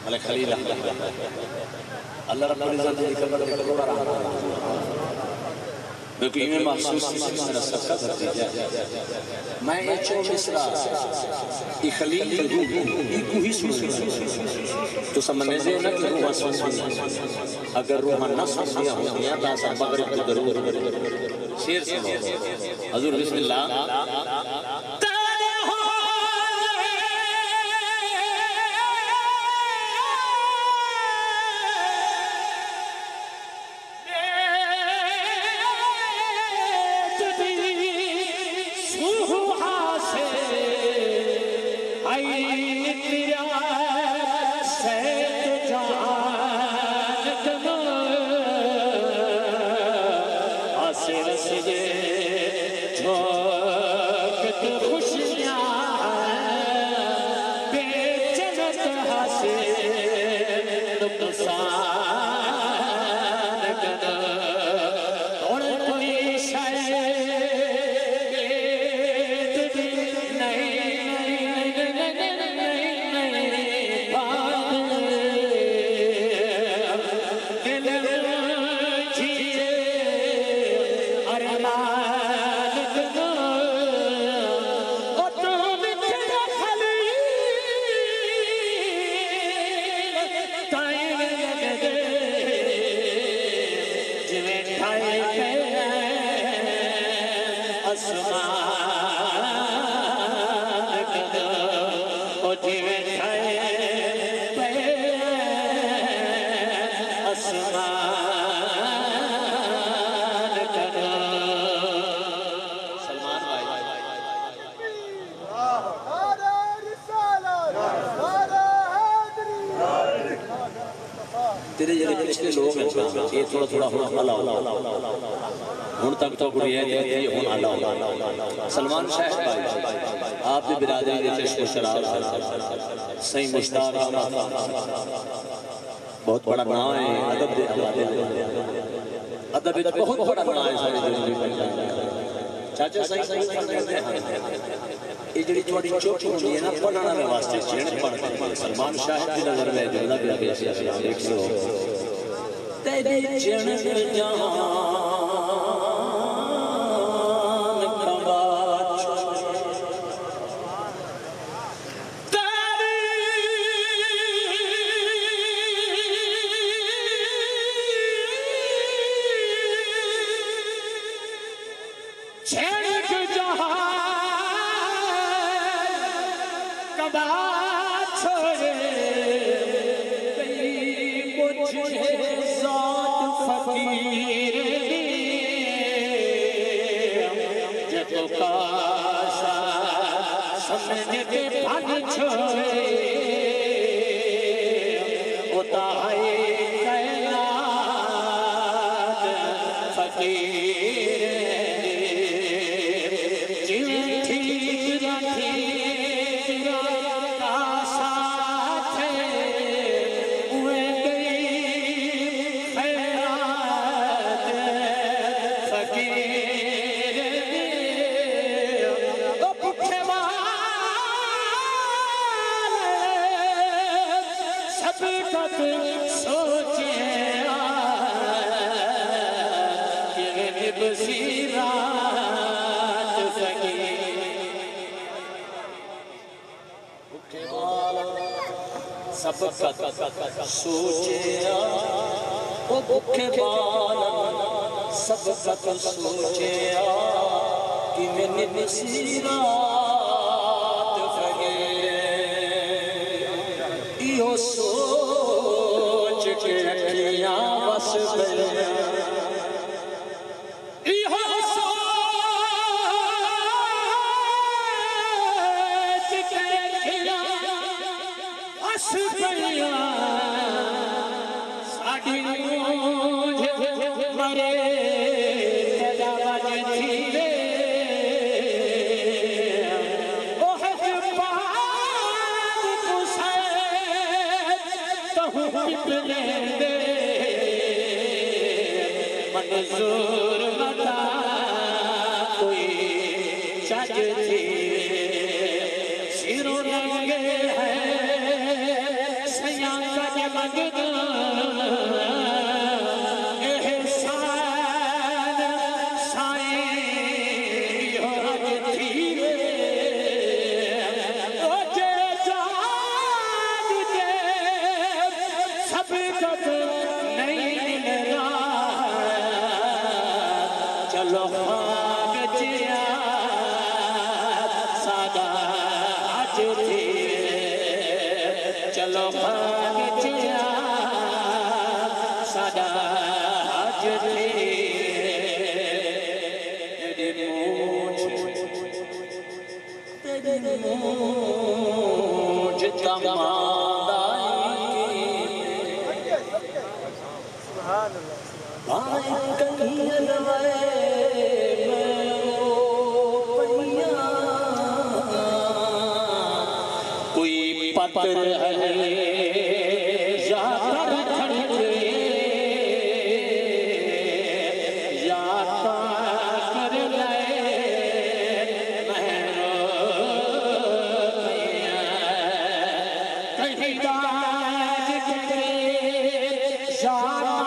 मलिक खलील अल्लाह रब्बुल इज्जत की कब्र में करोड़ क्योंकि इन्हें महसूस किसी मेरा सबका कर दिया मैं ये मिसरा ये खलील इको ही सुन तो समझने से ना कि रूह सुन अगर रूह न सुनिया होतिया तो सब मगरिब को जरूर शेर सुनो हजूर बिस्मिल्लाह तेरे जरे पिछले लोग हैं ये थोड़ा थोड़ा हला हुन तक तो कुड़ी है ये हुन हला सलमान शाह भाई आप भी बिरादरी के चश्मे शराब सही मुश्ताक बहुत बड़ा नाम है अदब दे हवाले अदब एक बहुत बड़ा नाम है सारी जिंदगी में चाचा सही कहते हैं ये जड़ी थोड़ी चोटी होती है ना पढ़ना में वास्ते चेण पढ़ते हैं सलमान शाह की नजर में जुमला भी आगे से 100 तेरी चेण जहां सोचिया ओ भूखे बालन सब कत सोचिया कि मैंने नसीरात फगे इहो सोच के अखियां बस गए मंजूर मता कोई चज थी सिरों लगे थे चलो खाग चिया सादा आज थे तेरी मूझ तमादाई भाई कहीं अलवाए कोई पत्थर है यार ठंडे यार कर ले महरो कहीं दाज करे यार